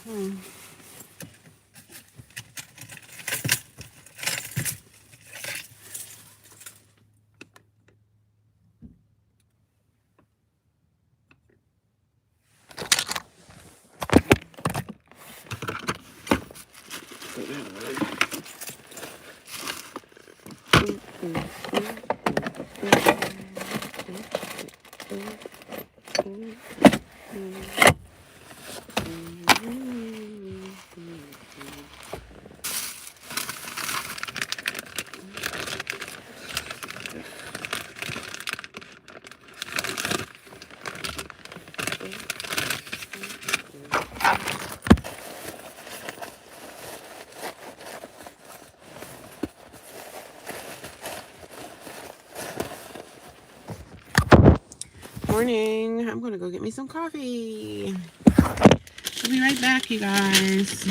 Morning. I'm gonna go get me some coffee. I'll be right back, you guys.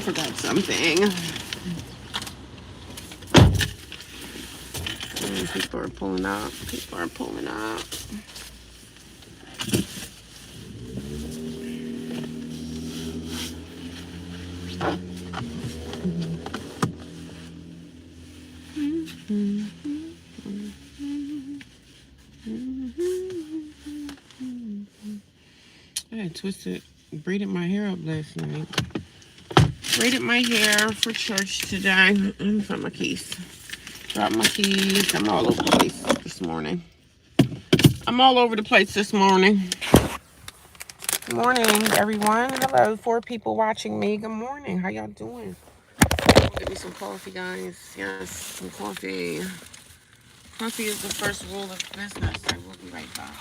Forgot something. People are pulling up. People are pulling up. I had braided my hair up last night. Braided my hair for church today. Let me find my keys. Dropped my keys. I'm all over the place this morning. I'm all over the place this morning. Good morning, everyone. Hello, 4 people watching me. Good morning. How y'all doing? I'll get me some coffee, guys. Yes, some coffee. Coffee is the first rule of business. I will be right back.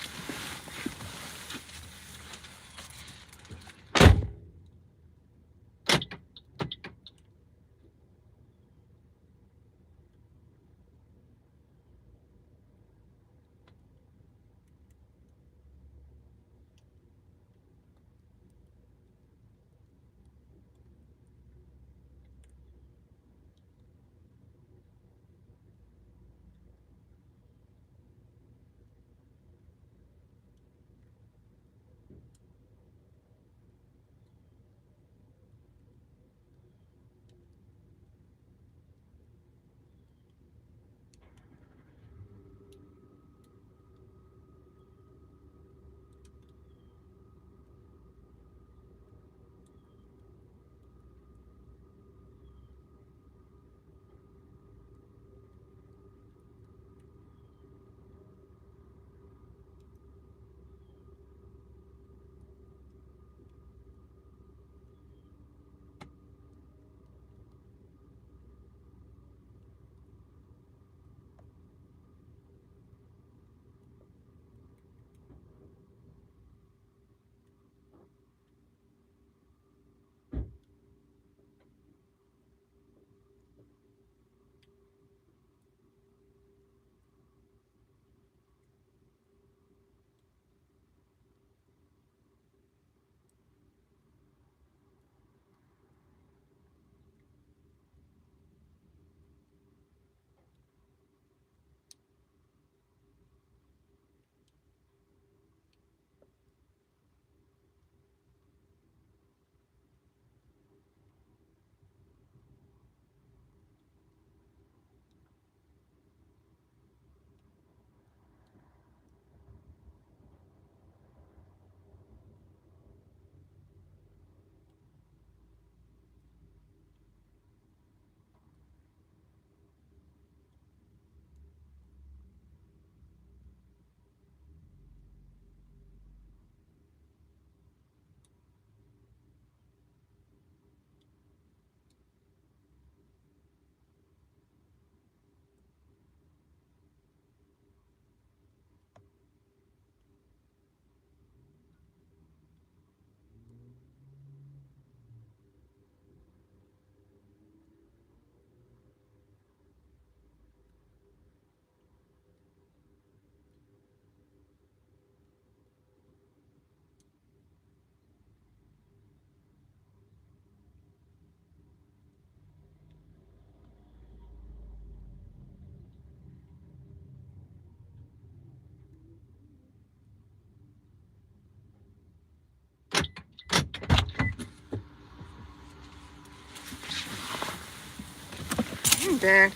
I'm back.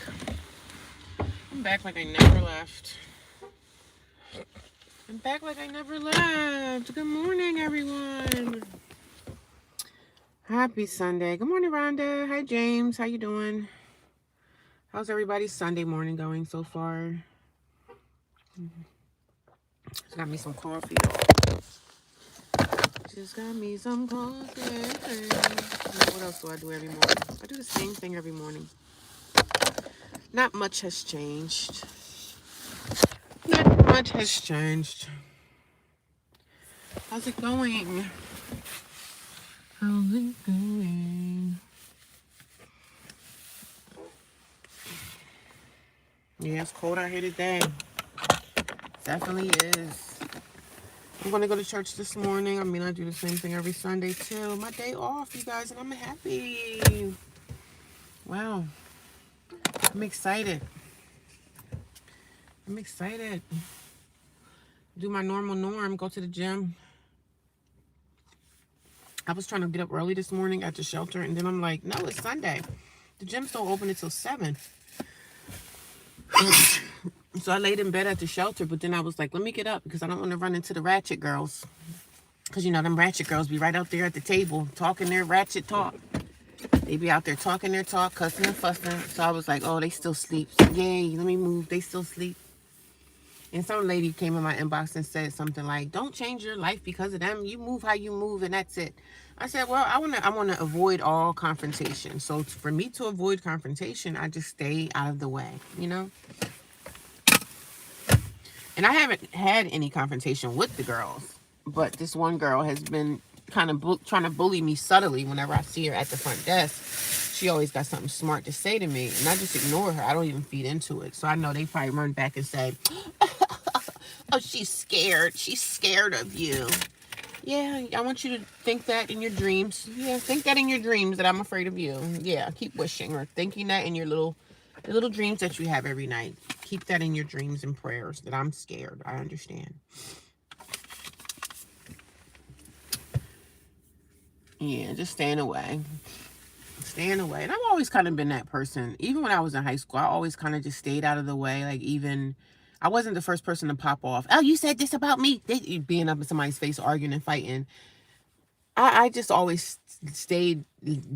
I'm back like I never left. I'm back like I never left. Good morning, everyone. Happy Sunday. Good morning, Rhonda. Hi, James. How you doing? How's everybody's Sunday morning going so far? Just got me some coffee. Just got me some coffee. What else do I do every morning? I do the same thing every morning. Not much has changed. Not much has changed. How's it going? How's it going? Yeah, it's cold out here today. Definitely is. I'm going to go to church this morning. I mean, I do the same thing every Sunday, too. My day off, you guys, and I'm happy. Wow. I'm excited. I'm excited. Do my normal norm, go to the gym. I was trying to get up early this morning at the shelter, and then I'm like, no, it's Sunday. The gym's don't open until 7. So I laid in bed at the shelter, but then I was like, let me get up because I don't want to run into the ratchet girls. Because, you know, them ratchet girls be right out there at the table talking their ratchet talk. They be out there talking their talk, cussing and fussing. So I was like, oh, they still sleep. So, yay, let me move. They still sleep. And some lady came in my inbox and said something like, don't change your life because of them. You move how you move, and that's it. I said, well, I want to avoid all confrontation. So for me to avoid confrontation, I just stay out of the way, you know? And I haven't had any confrontation with the girls. But this one girl has been kind of trying to bully me subtly whenever I see her at the front desk. She always got something smart to say to me. And I just ignore her. I don't even feed into it. So I know they probably run back and say, oh, she's scared. She's scared of you. Yeah, I want you to think that in your dreams. Yeah, think that in your dreams that I'm afraid of you. Yeah, keep wishing or thinking that in your the little dreams that you have every night. Keep that in your dreams and prayers that I'm scared. I understand. Yeah, just staying away. Staying away. And I've always kind of been that person. Even when I was in high school, I always kind of just stayed out of the way. Like, even I wasn't the first person to pop off. Oh, you said this about me. They being up in somebody's face, arguing and fighting. I just always stayed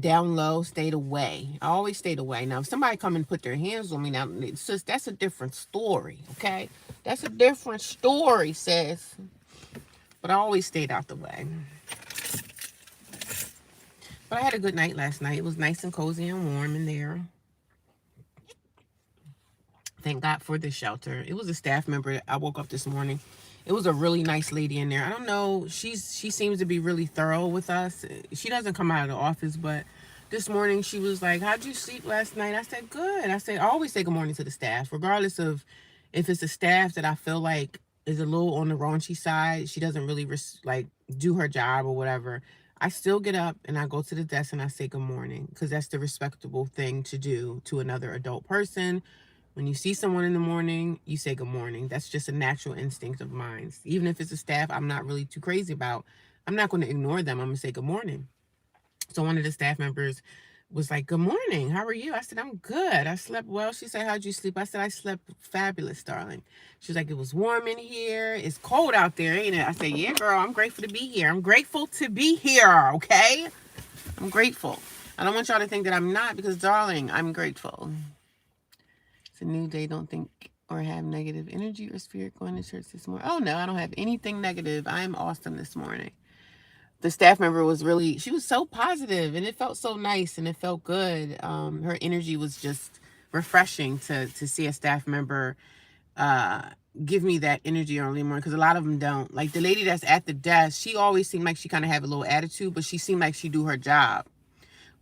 down low, stayed away. I always stayed away. Now, if somebody come and put their hands on me, now, it's just, that's a different story, okay? That's a different story, sis. But I always stayed out the way. But I had a good night last night. It was nice and cozy and warm in there. Thank God for the shelter. It was a staff member. I woke up this morning. It was a really nice lady in there. I don't know. She seems to be really thorough with us. She doesn't come out of the office, but this morning she was like, how'd you sleep last night? I said, good. I always say good morning to the staff, regardless of if it's a staff that I feel like is a little on the raunchy side. She doesn't really do her job or whatever. I still get up and I go to the desk and I say good morning, because that's the respectable thing to do to another adult person. When you see someone in the morning, you say good morning. That's just a natural instinct of mine. Even if it's a staff I'm not really too crazy about, I'm not going to ignore them. I'm going to say good morning. So one of the staff members was like, good morning. How are you? I said, I'm good. I slept well. She said, how'd you sleep? I said, I slept fabulous, darling. She was like, it was warm in here. It's cold out there, ain't it? I said, yeah, girl, I'm grateful to be here. I'm grateful to be here, okay? I'm grateful. I don't want y'all to think that I'm not, because, darling, I'm grateful. It's a new day. Don't think or have negative energy or spirit going to church this morning. Oh, no, I don't have anything negative. I'm awesome this morning. The staff member was she was so positive, and it felt so nice, and it felt good. Her energy was just refreshing to see a staff member give me that energy early morning, because a lot of them don't. Like the lady that's at the desk, she always seemed like she kind of have a little attitude, but she seemed like she do her job.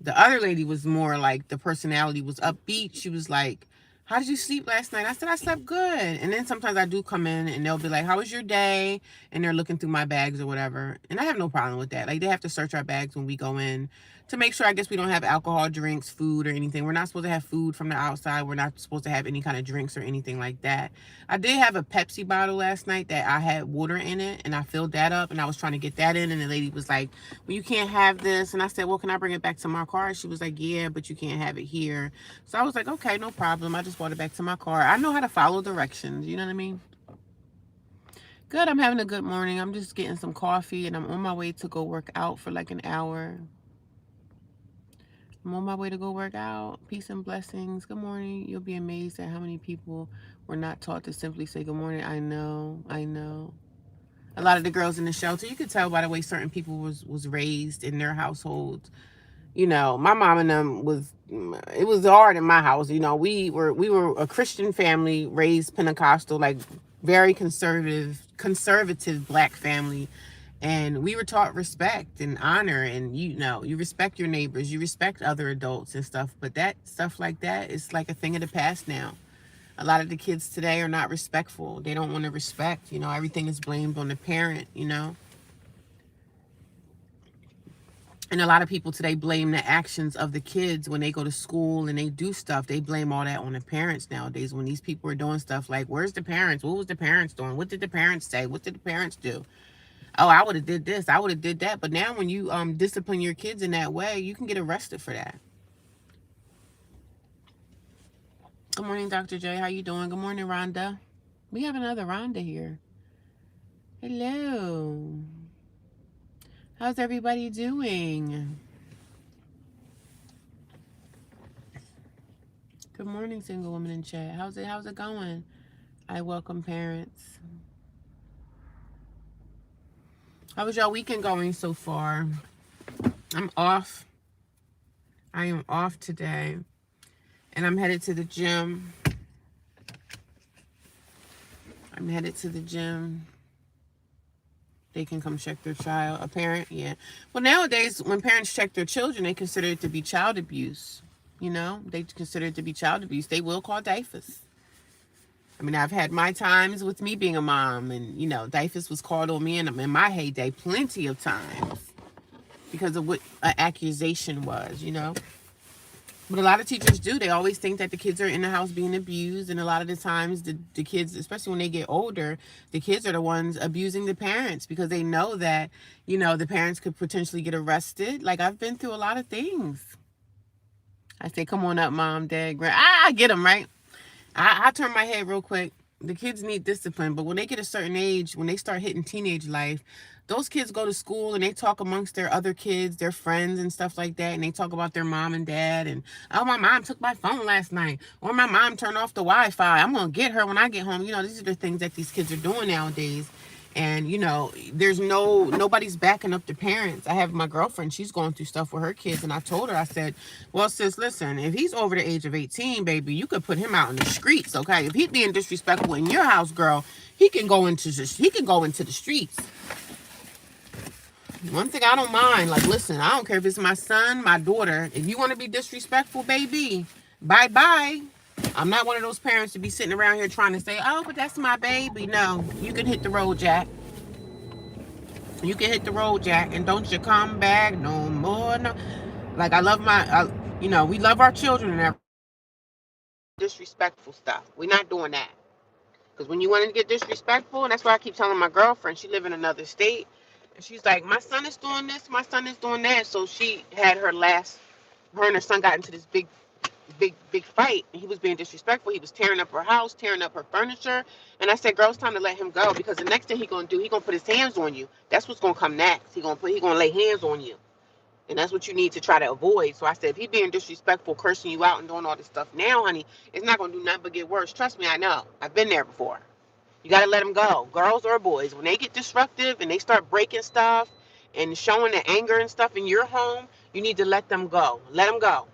The other lady was more like, the personality was upbeat. She was like, how did you sleep last night? I said, I slept good. And then sometimes I do come in and they'll be like, how was your day? And they're looking through my bags or whatever. And I have no problem with that. Like, they have to search our bags when we go in to make sure, I guess, we don't have alcohol, drinks, food, or anything. We're not supposed to have food from the outside. We're not supposed to have any kind of drinks or anything like that. I did have a Pepsi bottle last night that I had water in it, and I filled that up, and I was trying to get that in, and the lady was like, well, you can't have this. And I said, well, can I bring it back to my car? She was like, yeah, but you can't have it here. So I was like, okay, no problem. I just brought it back to my car. I know how to follow directions. You know what I mean? Good. I'm having a good morning. I'm just getting some coffee, and I'm on my way to go work out for like an hour. I'm on my way to go work out. Peace and blessings. Good morning. You'll be amazed at how many people were not taught to simply say good morning. I know. I know. A lot of the girls in the shelter, you could tell by the way certain people was raised in their households. You know, my mom and them it was hard in my house. You know, we were a Christian family, raised Pentecostal, like very conservative black family. And we were taught respect and honor, and you know, you respect your neighbors, you respect other adults and stuff. But that stuff like that is like a thing of the past now. A lot of the kids today are not respectful. They don't want to respect. You know, everything is blamed on the parent, you know. And a lot of people today blame the actions of the kids when they go to school and they do stuff. They blame all that on the parents nowadays. When these people are doing stuff like, where's the parents? What was the parents doing? What did the parents say? What did the parents do? Oh, I would have did this. I would have did that. But now when you discipline your kids in that way, you can get arrested for that. Good morning, Dr. J. How you doing? Good morning, Rhonda. We have another Rhonda here. Hello. How's everybody doing? Good morning, single woman in chat. How's it going? I welcome parents. How was y'all weekend going so far? I'm off. I am off today. And I'm headed to the gym. They can come check their child. A parent, yeah. Well, nowadays, when parents check their children, they consider it to be child abuse. You know, they consider it to be child abuse. They will call DIFUS. I mean, I've had my times with me being a mom, and, you know, DIFUS was called on me in my heyday plenty of times because of what an accusation was, you know. But a lot of teachers do. They always think that the kids are in the house being abused. And a lot of the times, the kids, especially when they get older, the kids are the ones abusing the parents because they know that, you know, the parents could potentially get arrested. Like, I've been through a lot of things. I say, come on up, mom, dad, I get them, right? I turn my head real quick. The kids need discipline, but when they get a certain age, when they start hitting teenage life, those kids go to school and they talk amongst their other kids, their friends and stuff like that, and they talk about their mom and dad, and, oh, my mom took my phone last night, or my mom turned off the Wi-Fi. I'm going to get her when I get home. You know, these are the things that these kids are doing nowadays. And, you know, nobody's backing up the parents. I have my girlfriend, she's going through stuff with her kids. And I told her, I said, well, sis, listen, if he's over the age of 18, baby, you could put him out in the streets, okay? If he's being disrespectful in your house, girl, he can go into the streets. One thing I don't mind, like, listen, I don't care if it's my son, my daughter. If you want to be disrespectful, baby, bye-bye. I'm not one of those parents to be sitting around here trying to say, oh, but that's my baby. No, you can hit the road, Jack. You can hit the road, Jack, and don't you come back no more. No. Like, I love you know, we love our children and everything. Disrespectful stuff. We're not doing that. Because when you want to get disrespectful, and that's why I keep telling my girlfriend, she live in another state, and she's like, my son is doing this, my son is doing that. So she had her and her son got into this big fight, and he was being disrespectful. He was tearing up her house, tearing up her furniture. And I said, girl, it's time to let him go, because the next thing he gonna do, he gonna put his hands on you. That's what's gonna come next. He gonna lay hands on you, and that's what you need to try to avoid. So I said, if he being disrespectful, cursing you out and doing all this stuff now, honey, it's not gonna do nothing but get worse. Trust me, I know. I've been there before. You gotta let them go, girls or boys. When they get disruptive and they start breaking stuff and showing the anger and stuff in your home, you need to let them go. Let them go.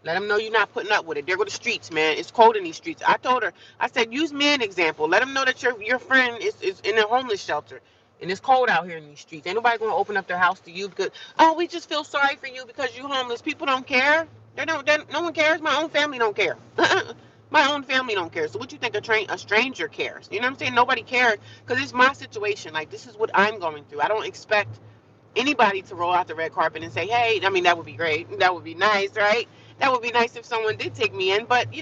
Let them know you're not putting up with it. There go the streets, man. It's cold in these streets. I told her, I said, use me an example. Let them know that your friend is in a homeless shelter. And it's cold out here in these streets. Ain't nobody going to open up their house to you because, oh, we just feel sorry for you because you're homeless. People don't care. No one cares. My own family don't care. My own family don't care. So what you think a stranger cares? You know what I'm saying? Nobody cares because it's my situation. Like, this is what I'm going through. I don't expect anybody to roll out the red carpet and say, hey, I mean, that would be great. That would be nice, right? That would be nice if someone did take me in. But, you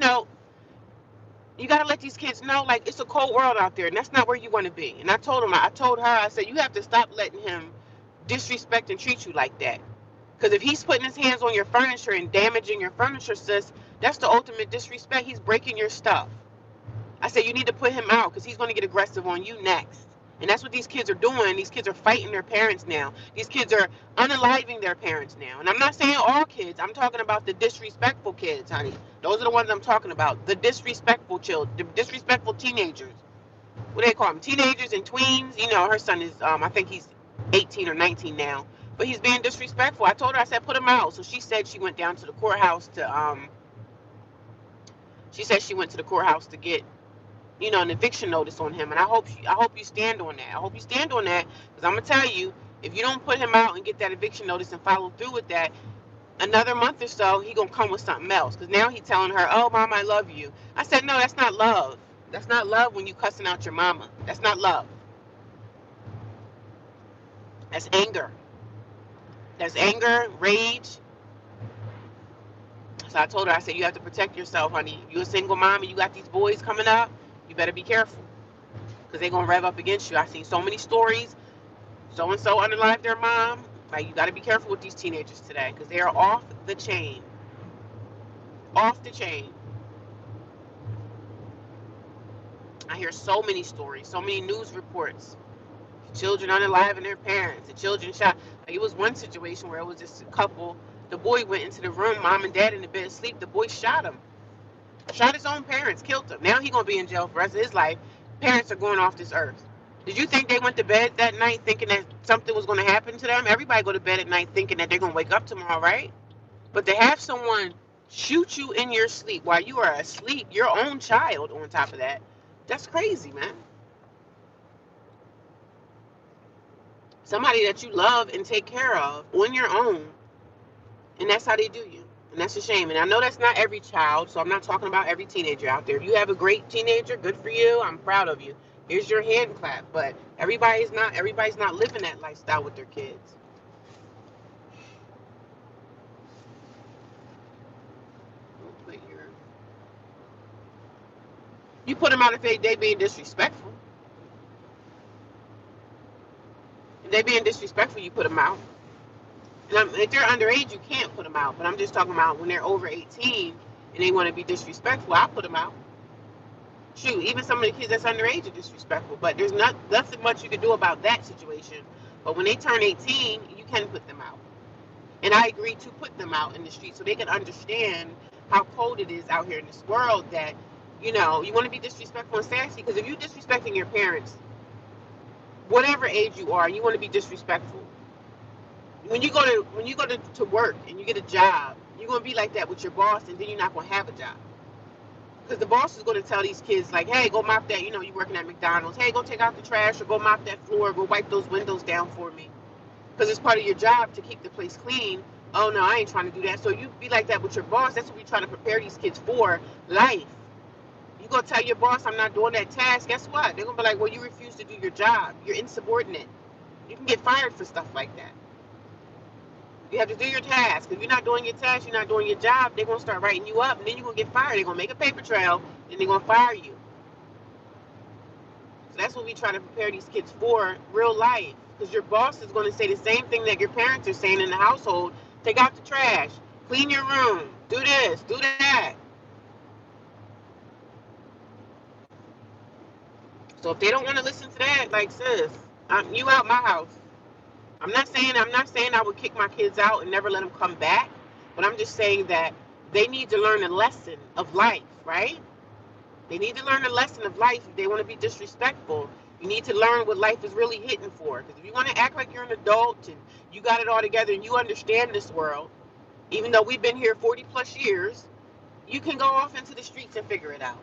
got to let these kids know, like, it's a cold world out there, and that's not where you want to be. And I told her, I said, you have to stop letting him disrespect and treat you like that. Because if he's putting his hands on your furniture and damaging your furniture, sis, that's the ultimate disrespect. He's breaking your stuff. I said, you need to put him out because he's going to get aggressive on you next. And that's what these kids are doing. These kids are fighting their parents now. These kids are unaliving their parents now. And I'm not saying all kids. I'm talking about the disrespectful kids, honey. Those are the ones I'm talking about. The disrespectful children, the disrespectful teenagers. What do they call them? Teenagers and tweens. Her son is, I think he's 18 or 19 now. But he's being disrespectful. I told her, I said, put him out. So she said she went down to the courthouse to get an eviction notice on him, and I hope you stand on that. I hope you stand on that, because I'm gonna tell you, if you don't put him out and get that eviction notice and follow through with that, another month or so, he gonna come with something else. Because now he's telling her, "Oh, mom, I love you." I said, "No, that's not love. That's not love when you cussing out your mama. That's not love. That's anger. That's anger, rage." So I told her, I said, you have to protect yourself, honey. If you're a single mom and you got these boys coming up, you better be careful, because they're going to rev up against you. I've seen so many stories. So-and-so unalived their mom. Like, you got to be careful with these teenagers today, because they are off the chain. Off the chain. I hear so many stories, so many news reports. Children unaliving their parents. The children shot. Like, it was one situation where it was just a couple. The boy went into the room, mom and dad in the bed asleep. The boy shot him. Shot his own parents, killed him. Now he's going to be in jail for the rest of his life. Parents are going off this earth. Did you think they went to bed that night thinking that something was going to happen to them? Everybody go to bed at night thinking that they're going to wake up tomorrow, right? But to have someone shoot you in your sleep while you are asleep, your own child on top of that, that's crazy, man. Somebody that you love and take care of on your own, and that's how they do you. And that's a shame. And I know that's not every child, so I'm not talking about every teenager out there. If you have a great teenager, good for you. I'm proud of you. Here's your hand clap. But everybody's not living that lifestyle with their kids. You put them out if they being disrespectful. If they being disrespectful, you put them out. And if they're underage, you can't put them out. But I'm just talking about when they're over 18 and they want to be disrespectful, I'll put them out. Shoot, even some of the kids that's underage are disrespectful. But there's nothing much you can do about that situation. But when they turn 18, you can put them out. And I agree to put them out in the street so they can understand how cold it is out here in this world, that, you want to be disrespectful and sassy. Because if you're disrespecting your parents, whatever age you are, you want to be disrespectful. When you go to work and you get a job, you're going to be like that with your boss, and then you're not going to have a job. Because the boss is going to tell these kids, like, hey, go mop that, you're working at McDonald's. Hey, go take out the trash, or go mop that floor, go wipe those windows down for me. Because it's part of your job to keep the place clean. Oh, no, I ain't trying to do that. So you be like that with your boss. That's what we try to prepare these kids for, life. You go tell your boss, I'm not doing that task. Guess what? They're going to be like, well, you refuse to do your job. You're insubordinate. You can get fired for stuff like that. You have to do your task. If you're not doing your task, you're not doing your job, they're going to start writing you up, and then you're going to get fired. They're going to make a paper trail, and they're going to fire you. So that's what we try to prepare these kids for, real life. Because your boss is going to say the same thing that your parents are saying in the household. Take out the trash. Clean your room. Do this. Do that. So if they don't want to listen to that, like, sis, you out my house. I'm not saying I would kick my kids out and never let them come back, but I'm just saying that they need to learn a lesson of life, right? They need to learn a lesson of life if they want to be disrespectful. You need to learn what life is really hitting for. Because if you want to act like you're an adult and you got it all together and you understand this world, even though we've been here 40 plus years, you can go off into the streets and figure it out.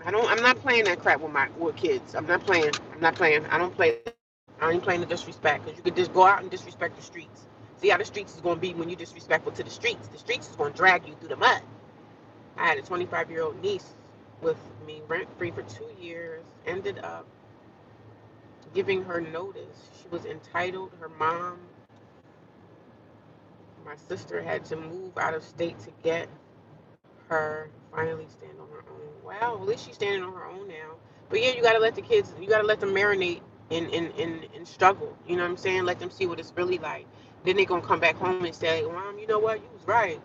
I'm not playing that crap with kids. I'm not playing. I don't play. I ain't playing the disrespect, because you could just go out and disrespect the streets. See how the streets is going to be when you're disrespectful to the streets. The streets is going to drag you through the mud. I had a 25-year-old niece. with me rent-free for 2 years, ended up giving her notice. She was entitled. Her mom, my sister, had to move out of state to get her finally stand on her own. Wow, at least she's standing on her own now. But yeah, you gotta let the kids, you gotta let them marinate in struggle. You know what I'm saying? Let them see what it's really like. Then they gonna come back home and say, Mom, you know what? You was right.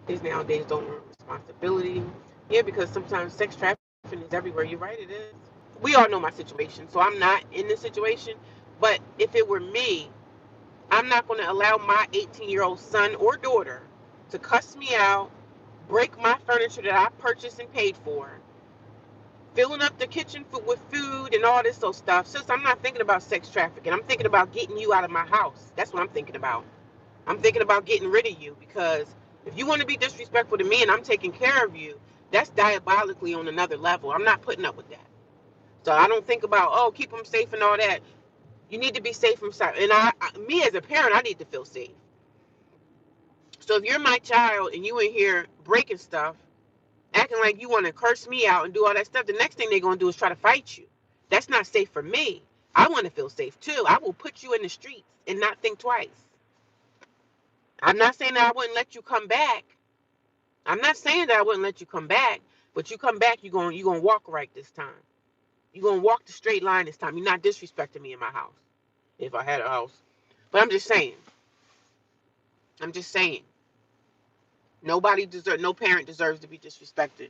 Kids nowadays don't want responsibility. Yeah, because sometimes sex trafficking is everywhere. You're right, it is. We all know my situation, so I'm not in this situation. But if it were me, I'm not going to allow my 18-year-old son or daughter to cuss me out, break my furniture that I purchased and paid for, filling up the kitchen with food and all this old stuff. Sis, I'm not thinking about sex trafficking. I'm thinking about getting you out of my house. That's what I'm thinking about. I'm thinking about getting rid of you because if you want to be disrespectful to me and I'm taking care of you, that's diabolically on another level. I'm not putting up with that. So I don't think about, oh, keep them safe and all that. You need to be safe from stuff. And me as a parent, I need to feel safe. So if you're my child and you in here breaking stuff, acting like you want to curse me out and do all that stuff, the next thing they're going to do is try to fight you. That's not safe for me. I want to feel safe too. I will put you in the streets and not think twice. I'm not saying that I wouldn't let you come back. I'm not saying that I wouldn't let you come back, but you come back, you're gonna walk right this time. You're gonna walk the straight line this time. You're not disrespecting me in my house. If I had a house. But I'm just saying. I'm just saying. No parent deserves to be disrespected.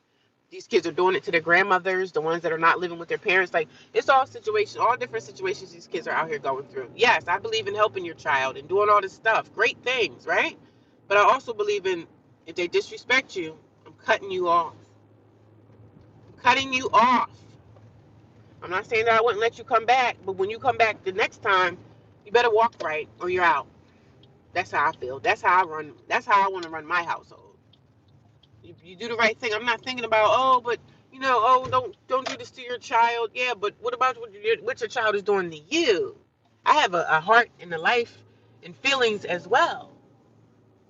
These kids are doing it to their grandmothers, the ones that are not living with their parents. Like, it's all situations, all different situations these kids are out here going through. Yes, I believe in helping your child and doing all this stuff. Great things, right? But I also believe in if they disrespect you, I'm cutting you off. Cutting you off. I'm not saying that I wouldn't let you come back, but when you come back the next time, you better walk right or you're out. That's how I feel. That's how I run. That's how I want to run my household. You do the right thing. I'm not thinking about, oh, but oh, don't do this to your child. Yeah, but what about what your child is doing to you? I have a heart and a life and feelings as well.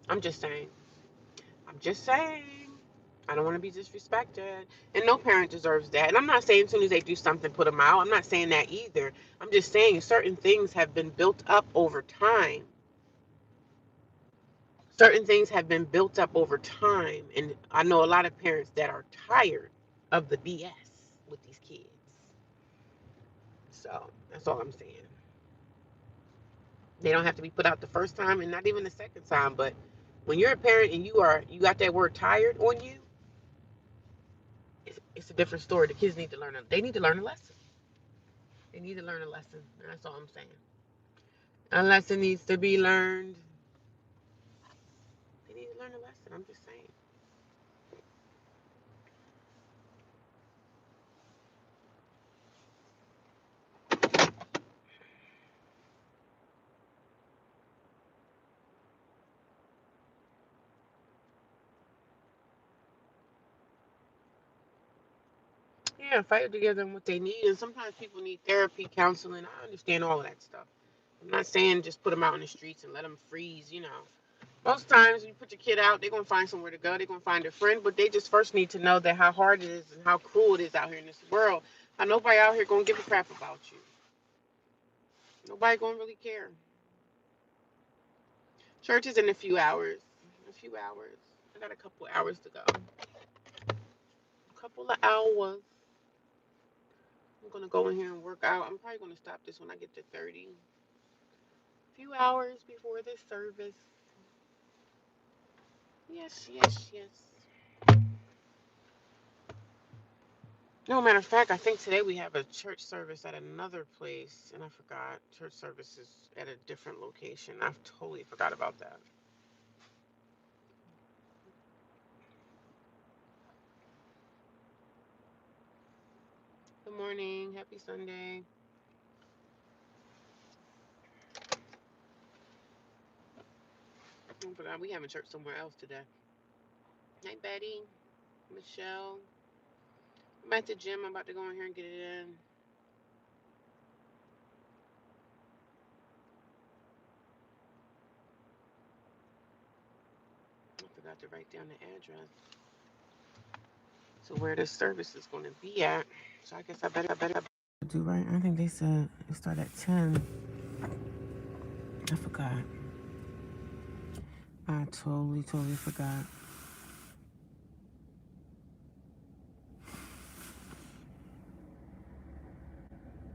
I'm just saying. I'm just saying. I don't want to be disrespected. And no parent deserves that. And I'm not saying as soon as they do something, put them out. I'm not saying that either. I'm just saying certain things have been built up over time. Certain things have been built up over time. And I know a lot of parents that are tired of the BS with these kids. So that's all I'm saying. They don't have to be put out the first time and not even the second time. But when you're a parent and you got that word tired on you, it's a different story. The kids need to learn. They need to learn a lesson. They need to learn a lesson. That's all I'm saying. A lesson needs to be learned. They need to learn a lesson. I'm just saying. Yeah, fight together on what they need. And sometimes people need therapy, counseling. I understand all of that stuff. I'm not saying just put them out in the streets and let them freeze. Most times you put your kid out, they're going to find somewhere to go. They're going to find a friend. But they just first need to know that how hard it is and how cruel it is out here in this world. How nobody out here going to give a crap about you. Nobody going to really care. Church is in a few hours. A few hours. I got a couple hours to go. A couple of hours. I'm gonna go in here and work out. I'm probably gonna stop this when I get to 30. A few hours before this service. Yes, yes, yes. No, matter of fact, I think today we have a church service at another place, and I forgot. Church service is at a different location. I totally forgot about that. Good morning. Happy Sunday. I forgot we having church somewhere else today. Hey, Betty. Michelle. I'm at the gym. I'm about to go in here and get it in. I forgot to write down the address. to where this service is going to be at. So I guess I better do right. I think they said it start at 10. I forgot. I totally forgot.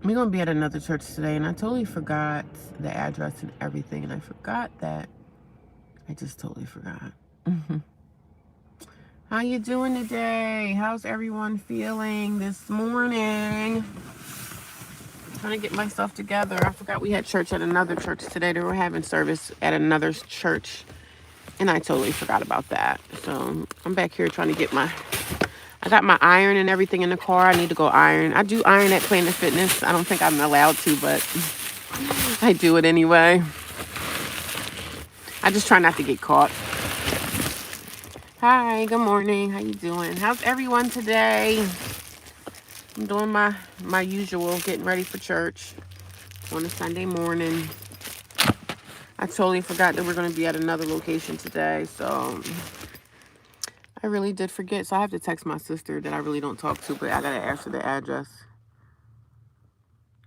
We're going to be at another church today, and I totally forgot the address and everything, and I forgot that. I just totally forgot. How you doing today? How's everyone feeling this morning? Trying to get myself together. I forgot we had church at another church today. They were having service at another church, and I totally forgot about that. So I'm back here trying to get I got my iron and everything in the car. I need to go iron. I do iron at Planet Fitness. I don't think I'm allowed to, but I do it anyway. I just try not to get caught. Hi, good morning. How you doing? How's everyone today? I'm doing my usual, getting ready for church on a Sunday morning. I totally forgot that we're going to be at another location today, so I really did forget. So I have to text my sister that I really don't talk to, but I got to ask her the address.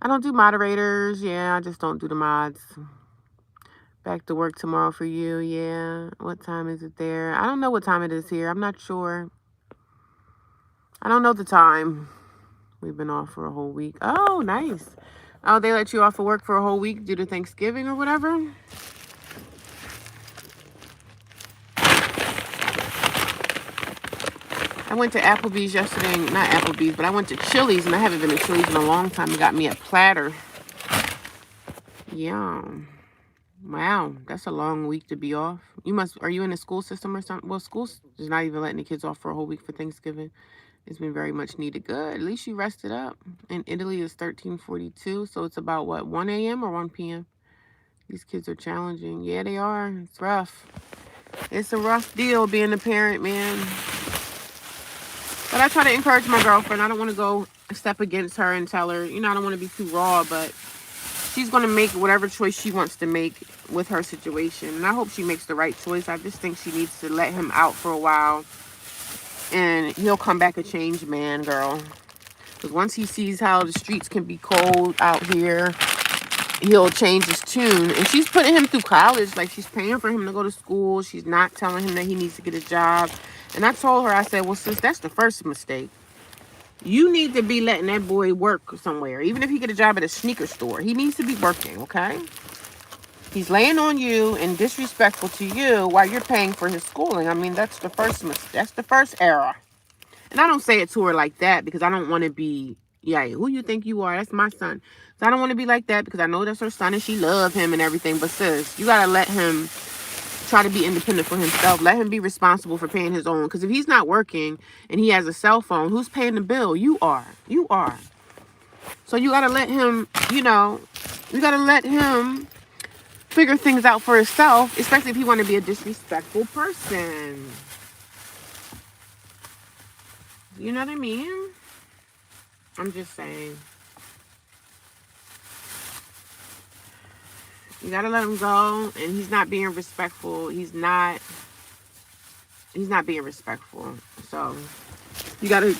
I don't do moderators. Yeah, I just don't do the mods. Back to work tomorrow for you. Yeah. What time is it there? I don't know what time it is here. I'm not sure. I don't know the time. We've been off for a whole week. Oh, nice. Oh, they let you off of work for a whole week due to Thanksgiving or whatever? I went to Applebee's yesterday. Not Applebee's, but I went to Chili's, and I haven't been to Chili's in a long time. It got me a platter. Yeah. Wow, that's a long week to be off. Are you in the school system or something? Well, school's is not even letting the kids off for a whole week for Thanksgiving. It's been very much needed. Good. At least you rested up. In Italy, it's 13:42, so it's about, what, 1 a.m. or 1 p.m.? These kids are challenging. Yeah, they are. It's rough. It's a rough deal being a parent, man. But I try to encourage my girlfriend. I don't want to go step against her and tell her, I don't want to be too raw, but she's going to make whatever choice she wants to make with her situation. And I hope she makes the right choice. I just think she needs to let him out for a while. And he'll come back a changed man, girl. Because once he sees how the streets can be cold out here, he'll change his tune. And she's putting him through college. Like, she's paying for him to go to school. She's not telling him that he needs to get a job. And I told her, I said, well, sis, that's the first mistake. You need to be letting that boy work somewhere. Even if he get a job at a sneaker store, he needs to be working, okay? He's laying on you and disrespectful to you while you're paying for his schooling. I mean, that's the first error. And I don't say it to her like that because I don't want to be, who you think you are? That's my son. So I don't want to be like that because I know that's her son and she loves him and everything. But sis, you got to let him try to be independent for himself. Let him be responsible for paying his own. Because if he's not working and he has a cell phone, who's paying the bill? You are. So you got to let him, you got to let him figure things out for himself, especially if he want to be a disrespectful person. You know what I mean? I'm just saying. You gotta let him go, and he's not being respectful. He's not being respectful. So you gotta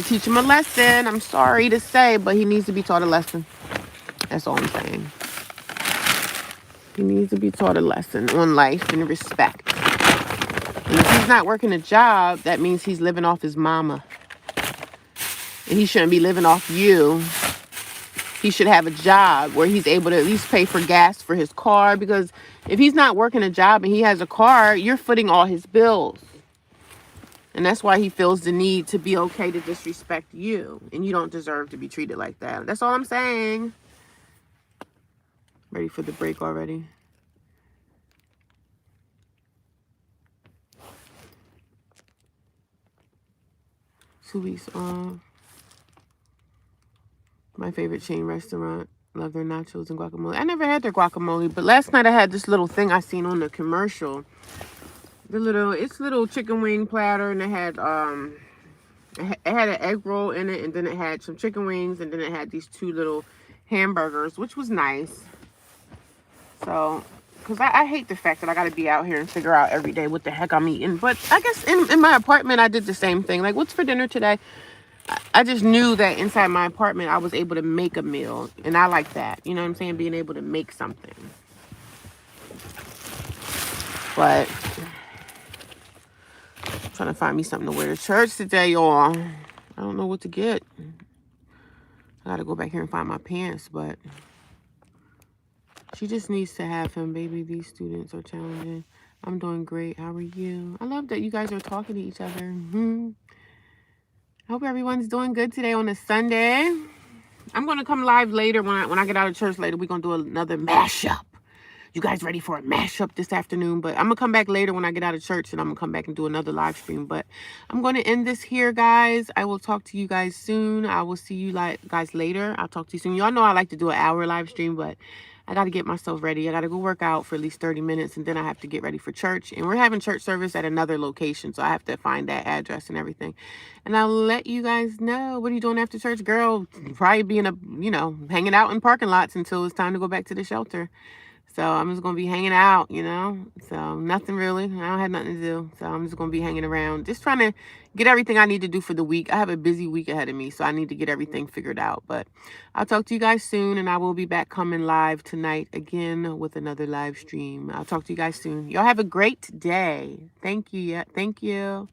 teach him a lesson. I'm sorry to say, but he needs to be taught a lesson. That's all I'm saying. He needs to be taught a lesson on life and respect. And if he's not working a job, that means he's living off his mama. And he shouldn't be living off you. He should have a job where he's able to at least pay for gas for his car. Because if he's not working a job and he has a car, you're footing all his bills. And that's why he feels the need to be okay to disrespect you. And you don't deserve to be treated like that. That's all I'm saying. Ready for the break already? Two weeks off. My favorite chain restaurant. Love their nachos and guacamole. I never had their guacamole, but last night I had this little thing I seen on the commercial. It's little chicken wing platter, and it had an egg roll in it, and then it had some chicken wings, and then it had these two little hamburgers, which was nice. So because I hate the fact that I got to be out here and figure out every day what the heck I'm eating. But I guess in my apartment, I did the same thing. Like, what's for dinner today? I just knew that inside my apartment, I was able to make a meal. And I like that. You know what I'm saying? Being able to make something. But I'm trying to find me something to wear to church today, y'all. I don't know what to get. I got to go back here and find my pants, but she just needs to have him, baby. These students are challenging. I'm doing great. How are you? I love that you guys are talking to each other. I hope everyone's doing good today on a Sunday. I'm going to come live later when I get out of church later. We're going to do another mashup. You guys ready for a mashup this afternoon? But I'm going to come back later when I get out of church, and I'm going to come back and do another live stream. But I'm going to end this here, guys. I will talk to you guys soon. I will see you guys later. I'll talk to you soon. Y'all know I like to do an hour live stream, but I got to get myself ready. I got to go work out for at least 30 minutes, and then I have to get ready for church. And we're having church service at another location, so I have to find that address and everything. And I'll let you guys know. What are you doing after church? Girl, probably being hanging out in parking lots until it's time to go back to the shelter. So I'm just going to be hanging out, So nothing really. I don't have nothing to do. So I'm just going to be hanging around. Just trying to get everything I need to do for the week. I have a busy week ahead of me, so I need to get everything figured out. But I'll talk to you guys soon, and I will be back coming live tonight again with another live stream. I'll talk to you guys soon. Y'all have a great day. Thank you. Yeah, thank you.